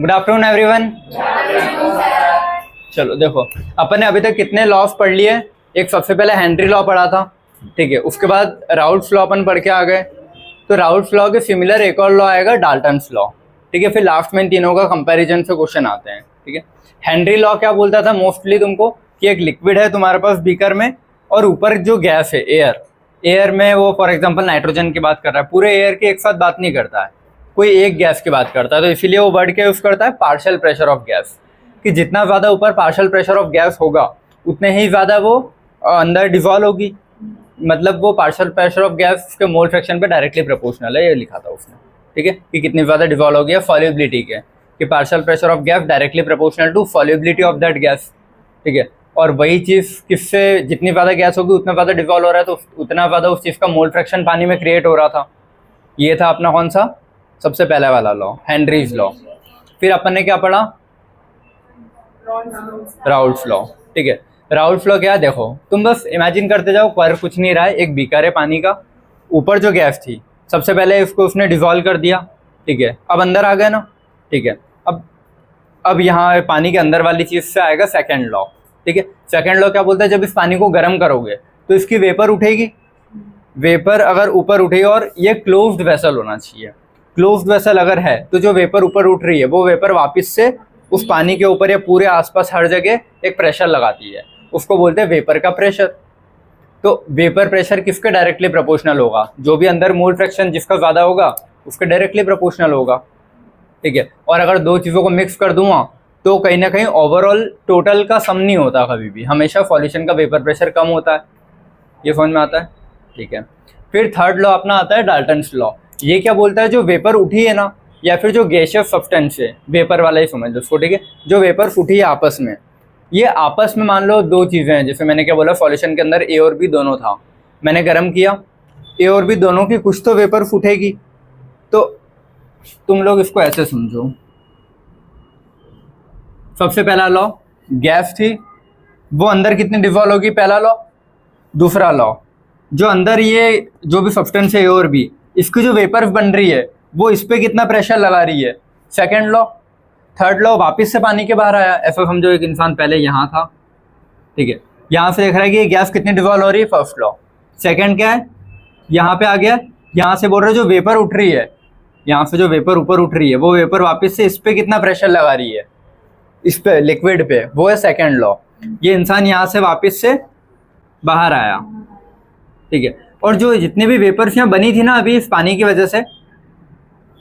Good afternoon everyone. चलो देखो, अपन ने अभी तक कितने लॉस पढ़ लिए। एक सबसे पहले हेनरी लॉ पढ़ा था, ठीक है। उसके बाद राउल्ट्स लॉ अपन पढ़ के आ गए। तो राउल्ट्स लॉ के सिमिलर एक और लॉ आएगा, डाल्टन्स लॉ, ठीक है। फिर लास्ट में इन तीनों का कंपैरिजन से क्वेश्चन आते हैं, ठीक है। हेनरी लॉ क्या बोलता था मोस्टली तुमको, कि एक लिक्विड है तुम्हारे पास बीकर में और ऊपर जो गैस है एयर में, वो फॉर एग्जांपल नाइट्रोजन की बात कर रहा है, पूरे एयर की एक साथ बात नहीं करता है, कोई एक गैस की बात करता है। तो इसीलिए वो वर्ड क्या यूज करता है, पार्शियल प्रेशर ऑफ गैस, कि जितना ज़्यादा ऊपर पार्शियल प्रेशर ऑफ गैस होगा उतने ही ज़्यादा वो अंदर डिजॉल्व होगी। मतलब वो पार्शियल प्रेशर ऑफ गैस के मोल फ्रैक्शन पे डायरेक्टली प्रोपोर्शनल है, ये लिखा था उसने, ठीक है, कि कितनी ज़्यादा डिजॉल्व होगी या सॉल्युबिलिटी के, कि partial pressure of gas directly proportional to solubility of that gas, ठीक है। और वही चीज़ किससे, जितनी ज़्यादा गैस होगी उतना ज़्यादा डिजॉल्व हो रहा है, तो उतना ज़्यादा उस चीज़ का मोल फ्रैक्शन पानी में क्रिएट हो रहा था। ये था अपना कौन सा, सबसे पहला वाला लॉ, हेनरीज लॉ। फिर अपन ने क्या पढ़ा, राउल्ट्स लॉ, ठीक है। राउल्ट्स लॉ क्या, देखो तुम बस इमेजिन करते जाओ, पर कुछ नहीं रहा है, एक बीकर है पानी का, ऊपर जो गैस थी सबसे पहले उसको उसने डिजॉल्व कर दिया, ठीक है। अब अंदर आ गए ना, ठीक है। अब यहाँ पानी के अंदर वाली चीज़ से आएगा सेकेंड लॉ, ठीक है। सेकेंड लॉ क्या बोलता है, जब इस पानी को गर्म करोगे तो इसकी वेपर उठेगी, वेपर अगर ऊपर उठेगी, और ये क्लोज्ड वेसल होना चाहिए। क्लोज्ड वेसल अगर है तो जो वेपर ऊपर उठ रही है वो वेपर वापस से उस पानी के ऊपर या पूरे आसपास हर जगह एक प्रेशर लगाती है, उसको बोलते हैं वेपर का प्रेशर। तो वेपर प्रेशर किसके डायरेक्टली प्रोपोर्शनल होगा, जो भी अंदर मोल फ्रैक्शन जिसका ज़्यादा होगा उसके डायरेक्टली प्रोपोर्शनल होगा, ठीक है। और अगर दो चीज़ों को मिक्स कर दूंगा तो कहीं ना कहीं ओवरऑल टोटल का सम नहीं होता, कभी भी हमेशा सॉल्यूशन का वेपर प्रेशर कम होता है। ये समझ में आता है, ठीक है। फिर थर्ड लॉ अपना आता है डाल्टन्स लॉ। ये क्या बोलता है, जो वेपर उठी है ना, या फिर जो गैसियस सब्सटेंस है, वेपर वाला ही समझ लो उसको, ठीक है। जो वेपर उठी है आपस में, ये आपस में मान लो दो चीज़ें हैं, जैसे मैंने क्या बोला, सॉल्यूशन के अंदर ए और बी दोनों था, मैंने गर्म किया, ए और बी दोनों की कुछ तो वेपर फूटेगी। तो तुम लोग इसको ऐसे समझो, सबसे पहला लॉ गैस थी, वो अंदर कितनी डिजॉल्व होगी, पहला लॉ। दूसरा लॉ, जो अंदर ये जो भी सब्सटेंस है ए और बी, इसकी जो वेपर बन रही है वो इस पर कितना प्रेशर लगा रही है, सेकेंड लॉ। थर्ड लॉ, वापस से पानी के बाहर आया, ऐसा समझो एक इंसान पहले यहाँ था, ठीक है, यहाँ से देख रहा है कि ये गैस कितनी डिजॉल्व हो रही है, फर्स्ट लॉ। सेकेंड क्या है, यहाँ पे आ गया, यहाँ से बोल रहे जो वेपर उठ रही है, यहाँ से जो वेपर ऊपर उठ रही है वो वेपर वापस से इस पर कितना प्रेशर लगा रही है, इस पे लिक्विड पे, वो है सेकेंड लॉ। ये इंसान यहाँ से वापस से बाहर आया, ठीक है। और जो जितने भी वेपर्स यहाँ बनी थी ना अभी इस पानी की वजह से,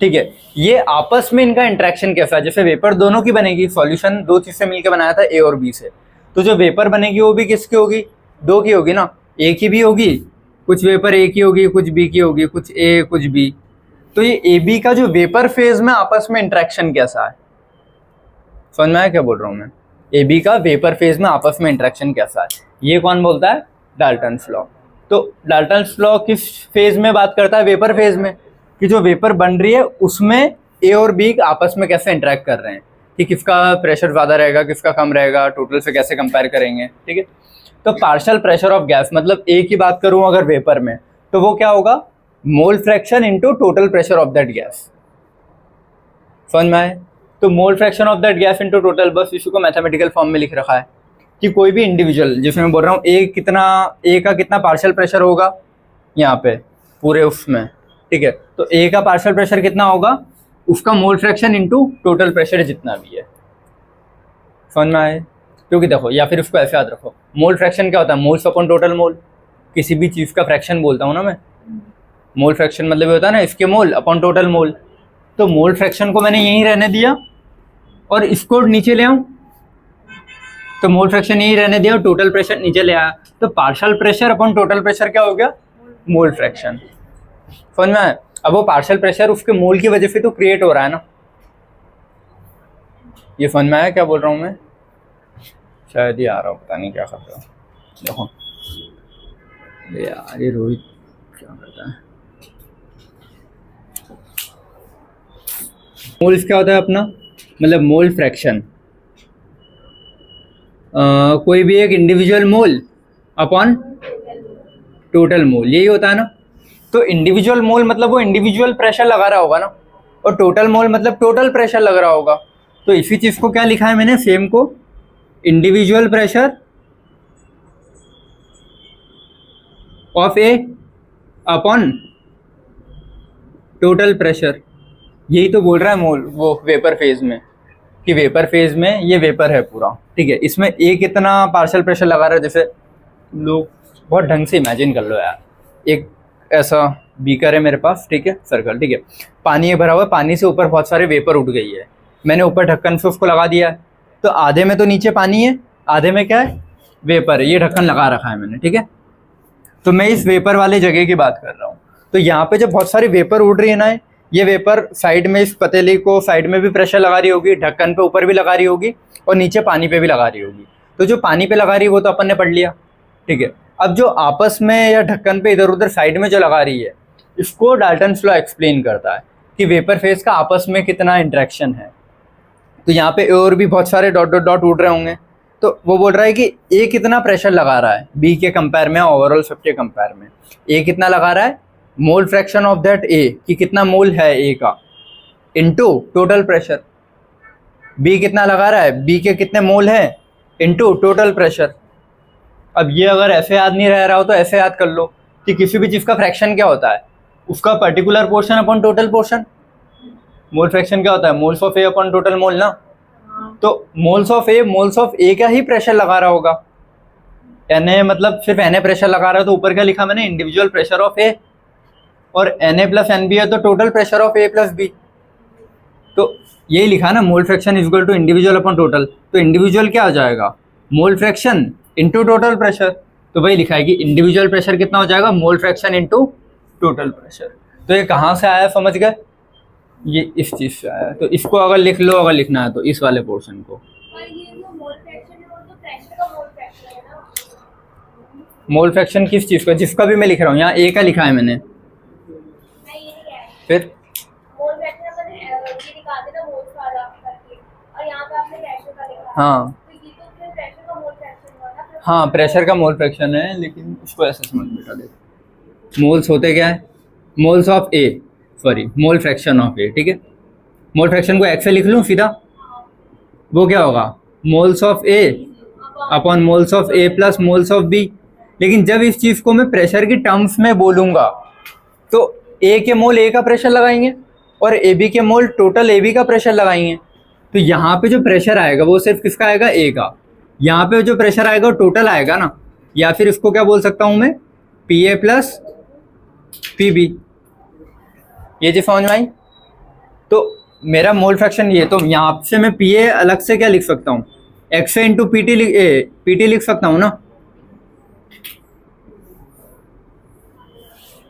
ठीक है, ये आपस में इनका इंटरेक्शन कैसा है, जैसे वेपर दोनों की बनेगी, सॉल्यूशन दो चीज से मिलकर बनाया था, ए और बी से, तो जो वेपर बनेगी वो भी किसकी होगी, दो की होगी ना, ए की भी होगी, कुछ वेपर ए की होगी, कुछ बी की होगी, कुछ ए कुछ बी। तो ये ए बी का जो वेपर फेज में आपस में इंटरेक्शन कैसा है, समझ में आया क्या बोल रहा हूँ मैं, ए बी का वेपर फेज में आपस में इंटरेक्शन कैसा है, ये कौन बोलता है, डाल्टन्स लॉ। तो डाल्टन्स लॉ किस फेज में बात करता है, वेपर फेज में, कि जो वेपर बन रही है उसमें ए और बी आपस में कैसे इंटरेक्ट कर रहे हैं, कि किसका प्रेशर ज़्यादा रहेगा किसका कम रहेगा, टोटल से कैसे कंपेयर करेंगे, ठीक है। तो पार्शियल प्रेशर ऑफ गैस, मतलब ए की बात करूँ अगर वेपर में, तो वो क्या होगा, मोल fraction into total pressure of that gas, समझ में आए। तो मोल fraction of that gas into total, बस इशू को मैथमेटिकल फॉर्म में लिख रखा है, कि कोई भी इंडिविजुअल, जिसमें मैं बोल रहा हूँ ए का कितना पार्शियल प्रेशर होगा यहाँ पे पूरे उसमें, ठीक है। तो ए का पार्शियल प्रेशर कितना होगा, उसका mole fraction into total pressure जितना भी है, समझ में आए। क्योंकि देखो, या फिर उसको ऐसे याद रखो, मोल फ्रैक्शन क्या होता है, मोल्स अपॉन टोटल मोल, किसी भी चीज़ का फ्रैक्शन बोलता हूँ ना मैं, मोल फ्रैक्शन मतलब ये होता है ना, इसके मोल अपॉन टोटल मोल। तो मोल फ्रैक्शन को मैंने यहीं रहने दिया और इसको नीचे ले आऊँ, तो मोल फ्रैक्शन यही रहने दिया और टोटल प्रेशर नीचे ले आया, तो partial pressure upon total pressure क्या हो गया, मोल फ्रैक्शन, समझ में आया। अब वो पार्शियल प्रेशर उसके मोल की वजह से तो क्रिएट हो रहा है ना, ये समझ में आया क्या बोल रहा हूँ मैं, शायद ही आ रहा हूँ, पता नहीं क्या कर रहा हूँ। देखो यार, ये रोहित क्या करता है, मोल्स क्या होता है अपना, मतलब मोल फ्रैक्शन, कोई भी एक इंडिविजुअल मोल अपॉन टोटल मोल, यही होता है ना। तो इंडिविजुअल मोल मतलब वो इंडिविजुअल प्रेशर लगा रहा होगा ना, और टोटल मोल मतलब टोटल प्रेशर लग रहा होगा। तो इसी चीज़ को क्या लिखा है मैंने सेम को, individual pressure of A upon total pressure. यही तो बोल रहा है मोल वो वेपर फेज में, कि वेपर फेज में ये वेपर है पूरा, ठीक है। इसमें ए कितना पार्शियल प्रेशर लगा रहा है, जैसे लोग बहुत ढंग से इमेजिन कर लो यार, एक ऐसा बीकर है मेरे पास, ठीक है, सर्कल, ठीक है, पानी भरा हुआ है, पानी से ऊपर बहुत सारे वेपर उठ गई है, मैंने ऊपर ढक्कन से उसको लगा दिया है, तो आधे में तो नीचे पानी है, आधे में क्या है, वेपर है, ये ढक्कन लगा रखा है मैंने, ठीक है। तो मैं इस वेपर वाले जगह की बात कर रहा हूँ। तो यहाँ पे जब बहुत सारी वेपर उड़ रही है ना, ये वेपर साइड में इस पतीली को साइड में भी प्रेशर लगा रही होगी, ढक्कन पे ऊपर भी लगा रही होगी और नीचे पानी पे भी लगा रही होगी। तो जो पानी पे लगा रही है वो तो अपन ने पढ़ लिया, ठीक है। अब जो आपस में या ढक्कन पे इधर उधर साइड में जो लगा रही है, इसको डाल्टन्स लॉ एक्सप्लेन करता है कि वेपर फेज का आपस में कितना इंटरेक्शन है। तो यहाँ पे और भी बहुत सारे डॉट डॉट डॉट उड़ रहे होंगे, तो वो बोल रहा है कि ए कितना प्रेशर लगा रहा है बी के कंपेयर में, ओवरऑल सबके कंपेयर में ए कितना लगा रहा है, मोल फ्रैक्शन ऑफ दैट ए कि कितना मोल है ए का, इनटू टोटल प्रेशर। बी कितना लगा रहा है, बी के कितने मोल है, इनटू टोटल प्रेशर। अब ये अगर ऐसे याद नहीं रह रहा हो तो ऐसे याद कर लो कि किसी भी चीज़ का फ्रैक्शन क्या होता है, उसका particular portion upon total portion. Mole fraction क्या होता है, moles of A upon total मोल ना। तो मोल्स ऑफ ए का ही प्रेशर लगा रहा होगा, Na मतलब सिर्फ Na प्रेशर लगा रहा है, तो ऊपर क्या लिखा मैंने, इंडिविजुअल प्रेशर ऑफ ए, और Na प्लस NB है तो total pressure of A plus B. तो यही लिखा ना, mole fraction is equal to individual upon total. तो इंडिविजुअल क्या हो जाएगा, mole fraction into total pressure. तो वही लिखा है कि इंडिविजुअल प्रेशर कितना हो जाएगा, mole fraction into total pressure. तो ये कहाँ से आया समझ गए, ये इस चीज़ से आया। तो इसको अगर लिख लो, अगर लिखना है तो इस वाले पोर्शन को। मोल फ्रैक्शन किस चीज़ का, जिसका भी मैं लिख रहा हूँ, यहाँ ए का लिखा है मैंने, फिर हाँ हाँ प्रेशर का मोल फ्रैक्शन है, लेकिन उसको ऐसे समझ बेटा, देखो मोल्स होते क्या है, moles of A, sorry mole fraction of A, ठीक है। मोल फ्रैक्शन को एक्स से लिख लूँ सीधा, वो क्या होगा, moles of A upon moles of A plus moles of B. लेकिन जब इस चीज़ को मैं प्रेशर की टर्म्स में बोलूँगा तो ए के मोल ए का प्रेशर लगाएंगे और ए बी के मोल टोटल ए बी का प्रेशर लगाएंगे। तो यहाँ पे जो प्रेशर आएगा वो सिर्फ किसका आएगा, ए का। यहाँ पे जो प्रेशर आएगा वो टोटल आएगा ना, या फिर इसको क्या बोल सकता हूँ मैं, P A plus P B. ये चीज़ समझ में आई। तो मेरा मोल फ्रैक्शन ये, तो यहाँ से मैं पी ए अलग से क्या लिख सकता हूँ, एक्स ए इंटू पी टी लिख सकता हूँ ना।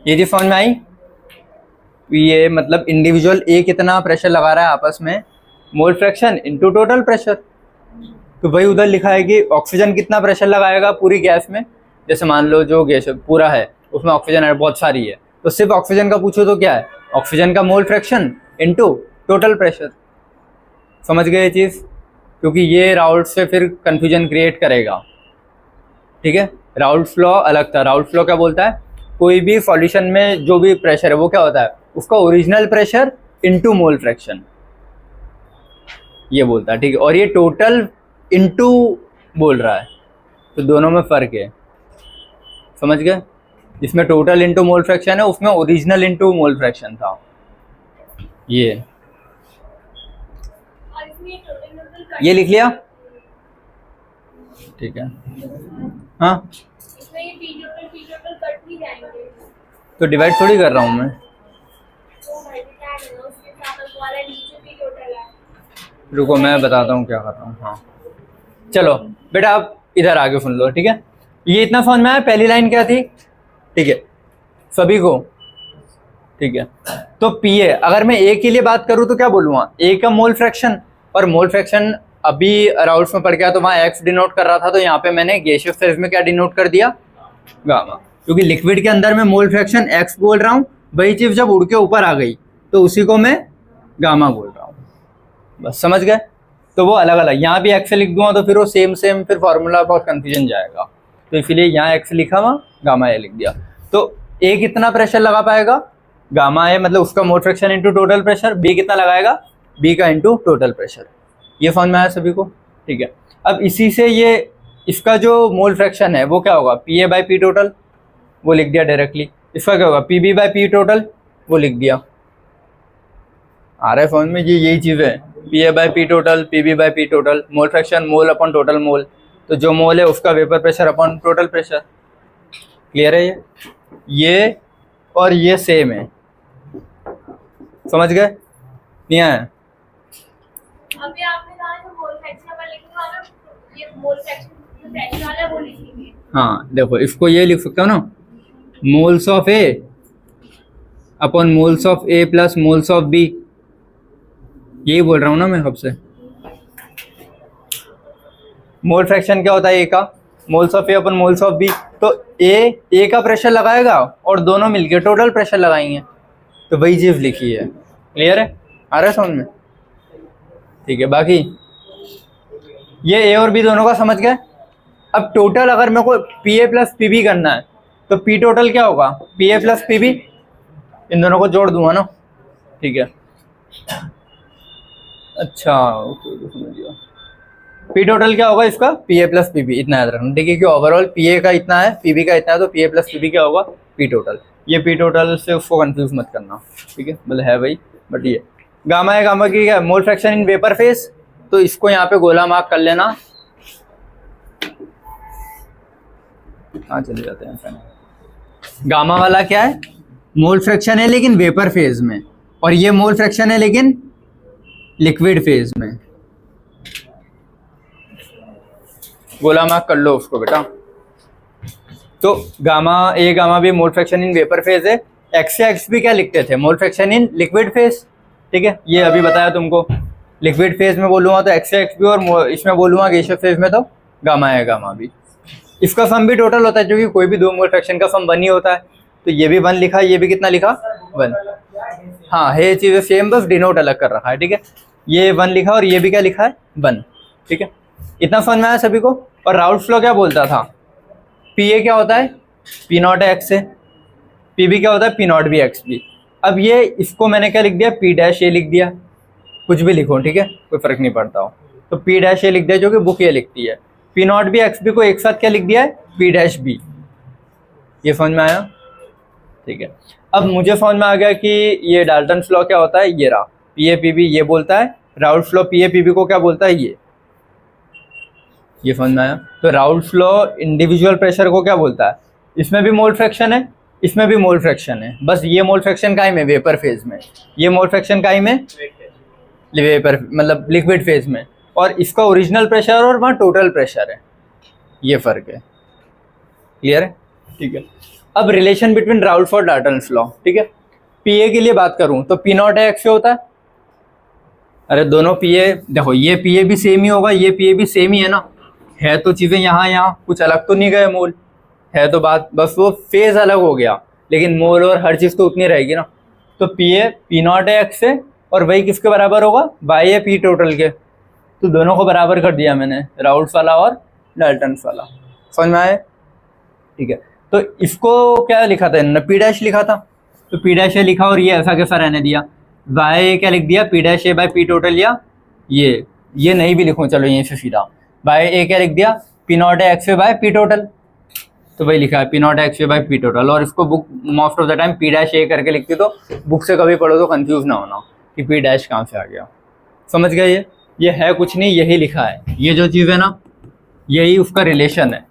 ये चीज़ समझ में आई। ये मतलब इंडिविजुअल ए कितना प्रेशर लगा रहा है आपस में, मोल फ्रैक्शन इनटू टोटल प्रेशर। तो भाई उधर लिखा है कि ऑक्सीजन कितना प्रेशर लगाएगा पूरी गैस में, जैसे मान लो जो गैस पूरा है उसमें ऑक्सीजन बहुत सारी है, तो सिर्फ ऑक्सीजन का पूछो तो क्या है, ऑक्सीजन का मोल फ्रैक्शन इनटू टोटल प्रेशर। समझ गए ये चीज़, क्योंकि ये राउल्ट्स से फिर कंफ्यूजन क्रिएट करेगा, ठीक है। राउल्ट्स लॉ अलग था। राउल्ट्स लॉ क्या बोलता है, कोई भी सॉल्यूशन में जो भी प्रेशर है वो क्या होता है, उसका original pressure into mole fraction, ये बोलता है, ठीक है। और ये टोटल इनटू बोल रहा है, तो दोनों में फ़र्क है, समझ गए। जिसमें टोटल इनटू मोल फ्रैक्शन है उसमें ओरिजिनल इनटू मोल फ्रैक्शन था ये लिख लिया, ठीक है। हाँ तो डिवाइड थोड़ी कर रहा हूँ मैं, रुको मैं बताता हूँ क्या कर रहा हूँ। हाँ चलो बेटा आप इधर आगे सुन लो, ठीक है। ये इतना समझ में आया, पहली लाइन क्या थी, ठीक है सभी को, ठीक है। तो पी ए, अगर मैं ए के लिए बात करूँ तो क्या बोलूँगा, ए का मोल फ्रैक्शन, और मोल फ्रैक्शन अभी राउल्ट्स में पढ़ गया तो वहाँ एक्स डिनोट कर रहा था, तो यहाँ पे मैंने गैसियस फेज में क्या डिनोट कर दिया, गामा। क्योंकि लिक्विड के अंदर मैं मोल फ्रैक्शन एक्स बोल रहा हूँ, वही चीज़ जब उड़ के ऊपर आ गई तो उसी को मैं गामा बोल रहा हूँ, बस समझ गए। तो वो अलग अलग, यहाँ भी एक्स लिख दूंगा तो फिर वो सेम फिर फार्मूला बहुत कन्फ्यूजन जाएगा, तो इसलिए यहाँ एक्स लिखा हुआ, गामा ए लिख दिया। तो ए कितना प्रेशर लगा पाएगा, गामा ए मतलब उसका mole fraction into total pressure, B कितना लगाएगा, बी का इंटू टोटल प्रेशर। ये समझ में आया सभी को? ठीक है, अब इसी से ये इसका जो मोल फ्रैक्शन है वो क्या होगा, P A by P total, वो लिख दिया डायरेक्टली। इसका क्या होगा, P B by P total, वो लिख दिया। आ रहा है समझ में? ये यही चीज़ है, P A by P total, P B by P total, mole fraction mole upon total mole, तो जो मोल है उसका vapour pressure upon total pressure. Clear है? ये और ये सेम है, समझ गए? नहीं आया? अभी आपने कहा जो मोल फ्रैक्शन पर लिखने वाला, ये मोल फ्रैक्शन जो फ्रैक्शन वाला है वो लिखेंगे। हाँ देखो, इसको ये लिख सकता हूँ ना, moles of A upon moles of A plus moles of B, यही बोल रहा हूँ ना मैं सबसे। मोल फ्रैक्शन क्या होता है ए का, moles of A upon moles of B, तो ए का प्रेशर लगाएगा और दोनों मिलके टोटल प्रेशर लगाएंगे, तो वही चीज़ लिखी है। क्लियर है? आ रहा है समझ में? ठीक है, बाकी ये ए और बी दोनों का समझ गए। अब टोटल अगर मेरे को P A plus P B करना है तो पी टोटल क्या होगा, P A plus P B, इन दोनों को जोड़ दूंगा ना। ठीक है, अच्छा ओके समझ गया। पी टोटल क्या होगा इसका, P A plus P B, इतना याद रखना। ठीक है कि ओवरऑल पी ए का इतना है, पी बी का इतना है, तो P A plus P B क्या होगा, पी टोटल। ये पी टोटल से उसको कंफ्यूज मत करना, ठीक है? मतलब है भाई, बट ये गामा है, गामा की क्या, मोल फ्रैक्शन इन वेपर फेज, तो इसको यहाँ पे गोला मार्क कर लेना। हाँ चले जाते हैं। गामा वाला क्या है, मोल फ्रैक्शन है लेकिन वेपर फेज में, और ये मोल फ्रैक्शन है लेकिन लिक्विड फेज में। गोला मार्क कर लो उसको बेटा। तो gamma A gamma B mole fraction in vapour phase है। एक्स से एक्स भी क्या लिखते थे, mole fraction in liquid phase. ठीक है, ये अभी बताया तुमको। लिक्विड फेज में बोलूँगा तो एक्स से एक्स भी, और इसमें बोलूँगा गैसियस फेज में तो गामा ए गामा बी। इसका सम भी टोटल होता है, क्योंकि कोई भी दो मोल फ्रैक्शन का सम 1 ही होता है। तो ये भी 1 लिखा, ये भी कितना लिखा, 1। हाँ है चीज़ें सेम, बस डिनोट अलग कर रखा है। ठीक है, ये 1 लिखा और ये भी क्या लिखा है, 1। ठीक है, इतना समझ में आया सभी को? और राउल्ट फ्लो क्या बोलता था, पी ए क्या होता है, पी नॉट एक्स से, पी बी क्या होता है, P not B X B. अब ये इसको मैंने क्या लिख दिया, पी डैश ए लिख दिया, कुछ भी लिखो, ठीक है, कोई फर्क नहीं पड़ता हो। तो पी डैश ए लिख दिया, जो कि बुक ये लिखती है। P not B X B को एक साथ क्या लिख दिया है, पी डैश बी। ये समझ में आया? ठीक है, अब मुझे समझ में आ गया कि ये डाल्टन फ्लो क्या होता है, ये रहा पी ए पी बी, ये बोलता है। राउल्ट फ्लो पी ए पी बी को क्या बोलता है, ये समझ में आया? तो राउल्ट फ्लो इंडिविजुअल प्रेशर को क्या बोलता है, इसमें भी मोल फ्रैक्शन है, इसमें भी मोल फ्रैक्शन है, बस ये मोल फ्रैक्शन काई में, वेपर फेज में, ये मोल फ्रैक्शन काई में, वेपर मतलब लिक्विड फेज में, और इसका ओरिजिनल प्रेशर और वहाँ टोटल प्रेशर है, ये फर्क है। क्लियर है? ठीक है, अब रिलेशन बिटवीन राउल्ट और डाल्टन फ्लो। ठीक है, पी ए के लिए बात करूँ तो पी नॉट एक्स से होता है। अरे दोनों पी ए देखो, ये पी ए भी सेम ही होगा, ये पी ए भी सेम ही है ना, है तो चीज़ें यहाँ कुछ अलग तो नहीं गए मोल, है तो बात बस वो फेज अलग हो गया, लेकिन मोल और हर चीज़ तो उतनी रहेगी ना। तो पी ए पी नॉट है एक्स से, और वही किसके बराबर होगा, बाई ए पी टोटल के। तो दोनों को बराबर कर दिया मैंने, राउल्ट वाला और डाल्टन वाला। समझ में आए? ठीक है, तो इसको क्या लिखा था इन्होंने, पी डैश लिखा था, तो पी डैश ए लिखा और ये ऐसा कैसा रहने दिया, बाई क्या लिख दिया, P dash A by P total, या ये नहीं भी लिखूँ, चलो यहीं से सीधा बाई ए क्या लिख दिया, P not X A by P total, तो वही लिखा है P not X A by P total. और इसको book most of the time P dash A करके लिखती, तो बुक से कभी पढ़ो तो कंफ्यूज ना होना कि पी डैश कहाँ से आ गया। समझ गए? ये है कुछ नहीं, यही लिखा है, ये जो चीज़ है ना, यही उसका रिलेशन है।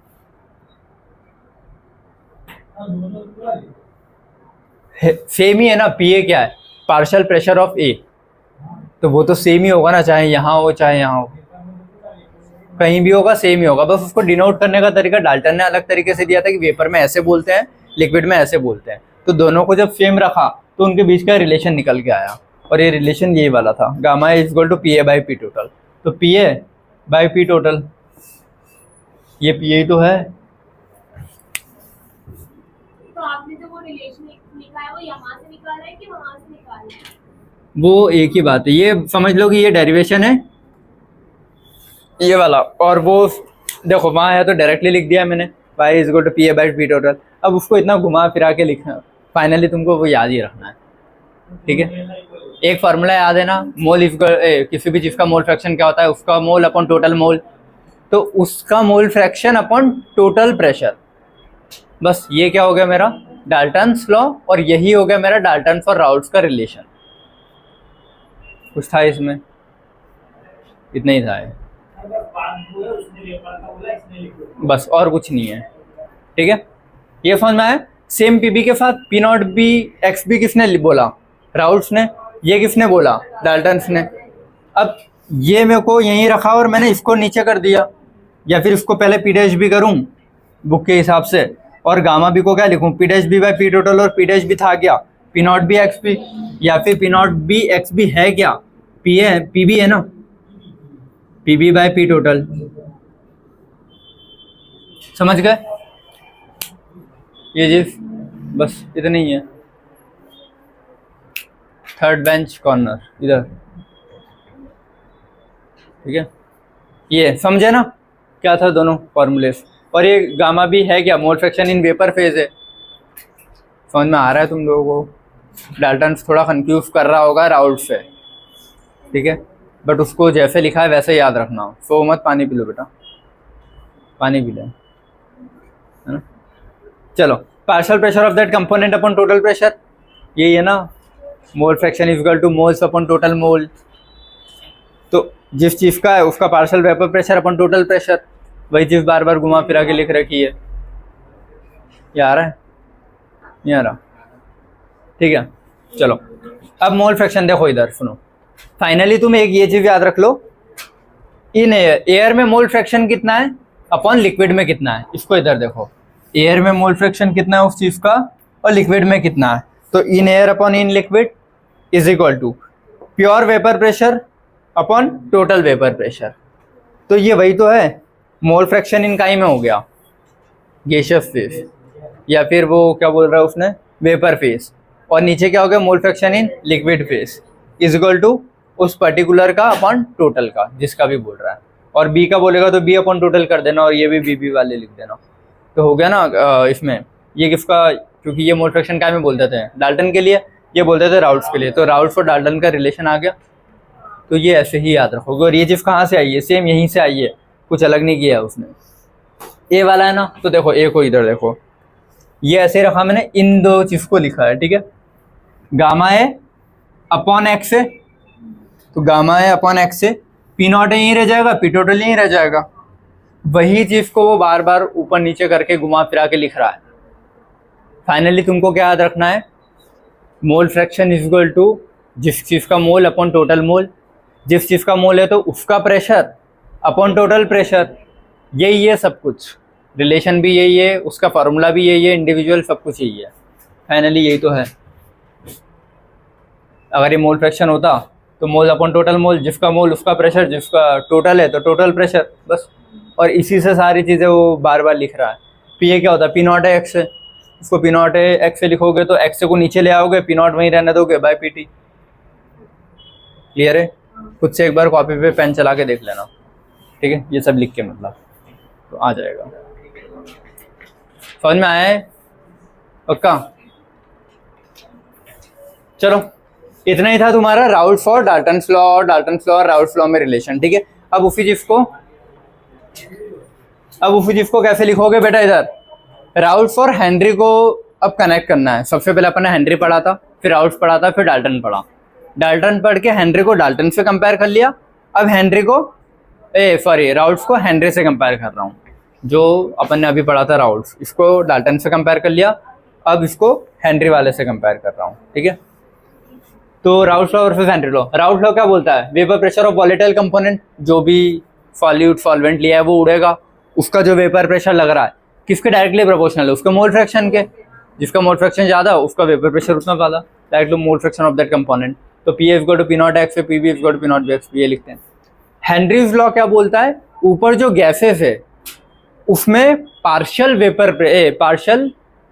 सेम ही है ना, पी ए क्या है, पार्शियल प्रेशर ऑफ ए, तो वो तो सेम ही होगा ना, चाहे यहाँ हो चाहे यहाँ हो, कहीं भी होगा सेम ही होगा। बस उसको डिनोट करने का तरीका डाल्टन ने अलग तरीके से दिया था कि वेपर में ऐसे बोलते हैं, लिक्विड में ऐसे बोलते हैं। तो दोनों को जब सेम रखा तो उनके बीच का रिलेशन निकल के आया, और ये रिलेशन यही वाला था, gamma is equal to P A by P total. तो P A by P total, ये पी ए तो है। तो आपने जो वो रिलेशन लिखा है वो यहाँ से निकाला है कि वहाँ से निकाला है? वो एक ही बात है, ये समझ लो कि ये डेरिवेशन है ये वाला, और वो देखो वहाँ है तो डायरेक्टली लिख दिया मैंने, Y is equal to P A by P total. अब उसको इतना घुमा फिरा के लिखना, फाइनली तुमको वो याद ही रखना है। ठीक है, एक फार्मूला याद है ना, मोल किसी भी चीज़ का मोल फ्रैक्शन क्या होता है, उसका मोल अपॉन टोटल मोल, तो उसका mole fraction upon total pressure. बस ये क्या हो गया मेरा डाल्टन्स लॉ, और यही हो गया मेरा डाल्टन्स और राउल्ट्स का रिलेशन। कुछ था इसमें? इतना ही था ये। बस और कुछ नहीं है, ठीक है। ये समझ में आया। सेम पीबी के साथ P not B X B किसने बोला? राउल्ट्स ने। ये किसने बोला? डाल्टन्स ने। अब ये मेरे को यहीं रखा और मैंने इसको नीचे कर दिया, या फिर इसको पहले पी डैश बी करूँ बुक के हिसाब से, और गामा बी को क्या लिखूँ? P dash B by P total, और पी डैश बी था क्या? P not B X B, या फिर P not B X B है क्या? पी है, पी बी है ना, P B by P total. समझ गए ये चीज? बस इतना ही है। थर्ड बेंच कॉर्नर इधर, ठीक है। ये समझे ना क्या था दोनों फॉर्मूले? और ये गामा भी है क्या? मोल फ्रैक्शन इन वेपर फेज है। समझ में आ रहा है तुम लोगों को? डाल्टन्स थोड़ा कंफ्यूज कर रहा होगा राउल्ट से, ठीक है, बट उसको जैसे लिखा है वैसे याद रखना। सो मत, पानी पी लो बेटा, पानी पी ले, है ना। चलो, partial pressure of that component upon total pressure, यही है ना, mole fraction is equal two moles upon total mole. तो जिस चीज़ का है उसका partial vapour pressure upon total pressure, वही चीज़ बार बार घुमा फिरा के लिख रखी है। ये आ रहा है? नहीं आ रहा? ठीक है, चलो अब मोल फ्रैक्शन देखो इधर, सुनो। फाइनली तुम एक ये चीज़ याद रख लो, इन एयर में मोल फ्रैक्शन कितना है अपॉन लिक्विड में कितना है। इसको इधर देखो, एयर में मोल फ्रैक्शन कितना है उस चीज़ का, और लिक्विड में कितना है। तो in air upon in liquid is equal to pure vapour pressure upon total vapour pressure. तो ये वही तो है, मोल फ्रैक्शन इन काई में हो गया, गैसियस फेस, या फिर वो क्या बोल रहा है उसने, वेपर फेस, और नीचे क्या हो गया, mole fraction in liquid phase is equal to उस पर्टिकुलर का अपॉन टोटल का, जिसका भी बोल रहा है। और बी का बोलेगा तो बी अपॉन टोटल कर देना, और ये भी बी वाले लिख देना। तो हो गया ना इसमें ये किसका, क्योंकि ये मोल फ्रैक्शन क्या में बोलते थे, डाल्टन के लिए, ये बोलते थे राउल्ट्स के लिए, तो राउल्ट्स और डाल्टन का रिलेशन आ गया। तो ये ऐसे ही याद रखोगे। और ये चीज़ कहाँ से आई है? सेम यहीं से आई है, कुछ अलग नहीं किया उसने। ए वाला है ना, तो देखो ए को इधर देखो, ये ऐसे रखा मैंने, इन दो चीज़ को लिखा है, ठीक है। गामा ए अपॉन एक्स है, तो गामा ए अपॉन एक्स से पी नॉट यहीं रह जाएगा, पी टोटल यहीं रह जाएगा। वही चीज़ को वो बार बार ऊपर नीचे करके घुमा फिरा के लिख रहा है। फाइनली तुमको क्या याद रखना है, mole fraction is equal to जिस चीज़ का मोल अपॉन टोटल मोल, जिस चीज़ का मोल है तो उसका प्रेशर अपॉन टोटल प्रेशर, यही है सब कुछ, रिलेशन भी यही है, उसका फार्मूला भी यही है, इंडिविजुअल सब कुछ यही है। फाइनली यही तो है। अगर ये मोल फ्रैक्शन होता तो मोल अपॉन टोटल मोल, जिसका मोल उसका प्रेशर, जिसका टोटल है तो टोटल प्रेशर, बस। और इसी से सारी चीज़ें वो बार बार लिख रहा है। पी ए क्या होता है, पी नॉट है एक्स है, उसको पी नॉट है एक्स से लिखोगे तो एक्स को नीचे ले आओगे, पी नॉट वहीं रहने दोगे बाय पी टी। क्लियर है? खुद से एक बार कॉपी पे पेन चला के देख लेना, ठीक है, ये सब लिख के मतलब, तो आ जाएगा। समझ में आया है? पक्का? चलो इतना ही था तुम्हारा राउल्ट्स और डाल्टन्स लॉ, और डाल्टन्स लॉ और राउल्ट्स लॉ में रिलेशन, ठीक है। अब उसी चीज को कैसे लिखोगे बेटा, इधर राउल्ट्स और हेनरी को अब कनेक्ट करना है। सबसे पहले अपन ने हेनरी पढ़ा था, फिर राउल्ट्स पढ़ा था, फिर डाल्टन पढ़ा। डाल्टन पढ़ के हेनरी को डाल्टन से कंपेयर कर लिया। अब हेनरी को राउल्ट्स को हेनरी से कंपेयर कर रहा हूँ। जो अपन ने अभी पढ़ा था राउल्ट्स, इसको डाल्टन से कंपेयर कर लिया, अब इसको हेनरी वाले से कंपेयर कर रहा हूँ, ठीक है। तो Raoult's law versus Henry law. Raoult's law क्या बोलता है, vapour pressure of volatile component, जो भी सॉल्यूट सॉल्वेंट लिया है वो उड़ेगा, उसका जो वेपर प्रेशर लग रहा है किसके डायरेक्टली प्रोपोर्शनल है, उसके मोल फ्रैक्शन के। जिसका मोल फ्रैक्शन ज़्यादा उसका वेपर प्रेशर उतना ज़्यादा, directly mole fraction of that component. तो P F go to P not X, P B F go to P not B X, ये लिखते हैं। हेनरीज लॉ क्या बोलता है, ऊपर जो गैसेस है उसमें पार्शियल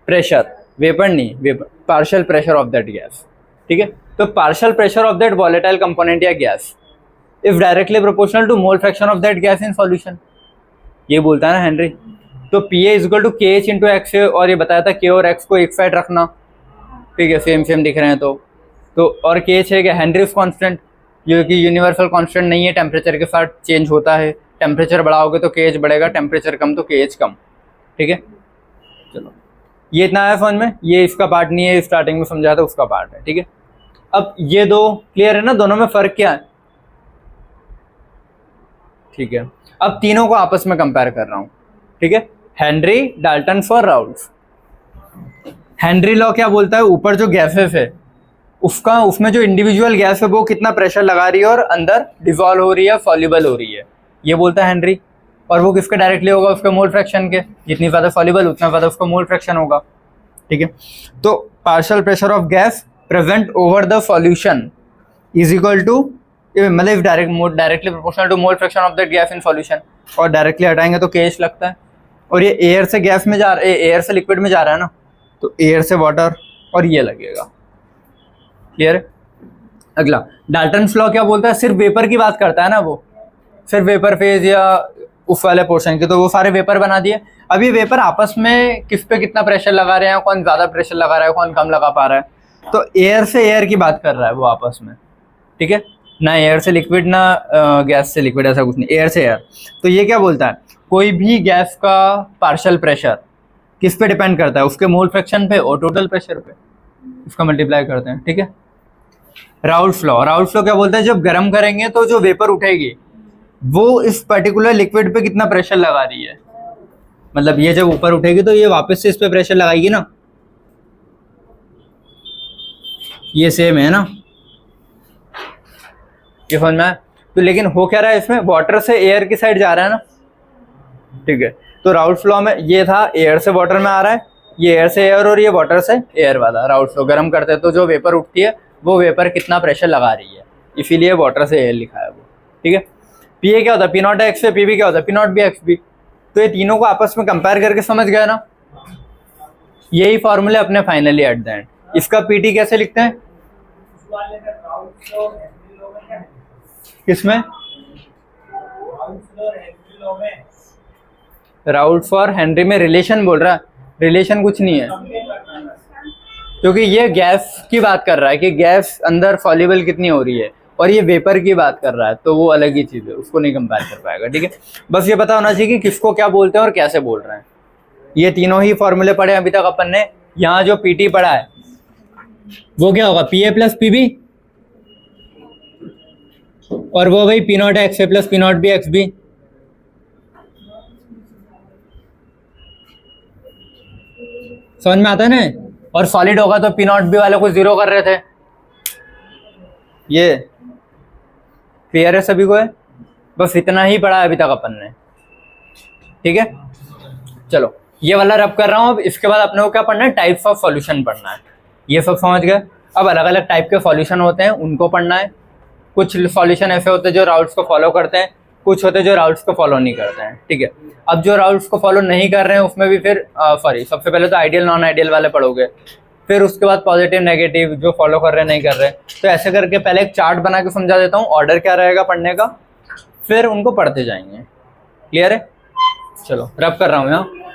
प्रेशर, वेपर नहीं, vapour partial pressure of that gas, ठीक है। तो partial pressure of that volatile component या gas if directly proportional to mole fraction of that gas in solution, ये बोलता है ना हेनरी। तो P A is equal to K H into X, और ये बताया था के और एक्स को एक साइड रखना, ठीक है, सेम सेम दिख रहे हैं। तो तो और के एच है क्या, हेनरीज कांस्टेंट, जो कि यूनिवर्सल कांस्टेंट नहीं है, टेम्परेचर के साथ चेंज होता है, टेम्परेचर बढ़ाओगे तो के एच बढ़ेगा, टेम्परेचर कम तो के एच कम, ठीक है। चलो ये इतना आया समझ में, ये इसका पार्ट नहीं है, स्टार्टिंग में समझाया था उसका पार्ट है, ठीक है। अब ये दो क्लियर है ना, दोनों में फर्क क्या है, ठीक है। अब तीनों को आपस में कंपेयर कर रहा हूं, ठीक है। हेनरी, डाल्टन और राउल्फ। हेनरी लॉ क्या बोलता है, ऊपर जो गैसेस है उसका, उसमें जो इंडिविजुअल गैस है वो कितना प्रेशर लगा रही है और अंदर डिसॉल्व हो रही है, सॉल्युबल हो रही है, ये बोलता है हेनरी। और वो किसके डायरेक्टली होगा, उसके मोल फ्रैक्शन के, जितनी ज़्यादा सॉल्युबल उतना ज़्यादा उसका मोल फ्रैक्शन होगा, ठीक है। तो partial pressure of gas present over the solution is equal to, मतलब directly proportional to mole fraction of that gas in solution, और डायरेक्टली हटाएंगे तो केएच लगता है। और ये एयर से गैस में जा रहा है, एयर से लिक्विड में जा रहा है ना, तो एयर से वाटर, और ये लगेगा, क्लियर है। अगला डाल्टन्स लॉ क्या बोलता है, सिर्फ वेपर की बात करता है ना, वो सिर्फ वेपर फेज या उस वाले पोर्शन के, तो वो सारे वेपर बना दिए। अब ये वेपर आपस में किस पे कितना प्रेशर लगा रहे हैं, कौन ज़्यादा प्रेशर लगा रहा है, कौन कम लगा पा रहा है, तो एयर से एयर की बात कर रहा है वो आपस में, ठीक है। ना एयर से लिक्विड ना गैस से लिक्विड, ऐसा कुछ नहीं, एयर से एयर। तो ये क्या बोलता है, कोई भी गैस का पार्शियल प्रेशर किस पे डिपेंड करता है, उसके मोल फ्रैक्शन पे और टोटल प्रेशर पे, उसका मल्टीप्लाई करते हैं, ठीक है। राउल्फ लॉ क्या बोलता है, जब गर्म करेंगे तो जो वेपर उठेगी वो इस पर्टिकुलर लिक्विड पे कितना प्रेशर लगा रही है, मतलब ये जब ऊपर उठेगी तो ये वापस से इस पे प्रेशर लगाएगी ना, ये सेम है ना, ये समझ में आया। तो लेकिन हो क्या रहा है इसमें, वाटर से एयर की साइड जा रहा है ना, ठीक है। तो राउल्फ लॉ में ये था एयर से वाटर में आ रहा है, ये एयर से एयर और ये वाटर से एयर वाला। राउल्फ लॉ गर्म करते हैं तो जो वेपर उठती है वो वेपर कितना प्रेशर लगा रही है, इसीलिए वाटर से एयर लिखा है वो, ठीक है। पी ए क्या होता है, पी नॉट एक्स पे, पी बी क्या होता है, P not B X B. तो ये तीनों को आपस में कंपेयर करके समझ गए ना, यही फॉर्मूले अपने फाइनली एट द एंड। इसका पी टी कैसे लिखते हैं, किसमें, राउल्फ और हेनरी में रिलेशन बोल रहा है, रिलेशन कुछ नहीं है, क्योंकि ये गैस की बात कर रहा है कि गैस अंदर सॉल्युबल कितनी हो रही है, और ये वेपर की बात कर रहा है, तो वो अलग ही चीज़ है, उसको नहीं कंपेयर कर पाएगा, ठीक है। बस ये पता होना चाहिए कि किसको क्या बोलते हैं और कैसे बोल रहे हैं। ये तीनों ही फॉर्मूले पढ़े अभी तक अपन ने। यहाँ जो पीटी पढ़ा है वो क्या होगा, P A plus P B, और वो भाई P not X A plus P not B X B. समझ में आता है ना। और सॉलिड होगा तो पी नॉट बी वाले को जीरो कर रहे थे, ये क्लियर है सभी को है। बस इतना ही पढ़ा अभी तक अपन ने, ठीक है। चलो ये वाला रब कर रहा हूँ। अब इसके बाद अपने को क्या पढ़ना है, टाइप्स ऑफ सॉल्यूशन पढ़ना है। ये सब समझ गए। अब अलग अलग टाइप के सॉल्यूशन होते हैं, उनको पढ़ना है। कुछ सॉल्यूशन ऐसे होते हैं जो राउल्स को फॉलो करते हैं, कुछ होते हैं जो राउल्स को फॉलो नहीं करते हैं, ठीक है। अब जो राउल्स को फॉलो नहीं कर रहे हैं उसमें भी फिर सबसे पहले तो आइडियल नॉन आइडियल वाले पढ़ोगे, फिर उसके बाद पॉजिटिव नेगेटिव, जो फॉलो कर रहे हैं नहीं कर रहे। तो ऐसे करके पहले एक चार्ट बना के समझा देता हूँ, ऑर्डर क्या रहेगा पढ़ने का, फिर उनको पढ़ते जाएंगे। क्लियर है। चलो रब कर रहा हूँ यहाँ।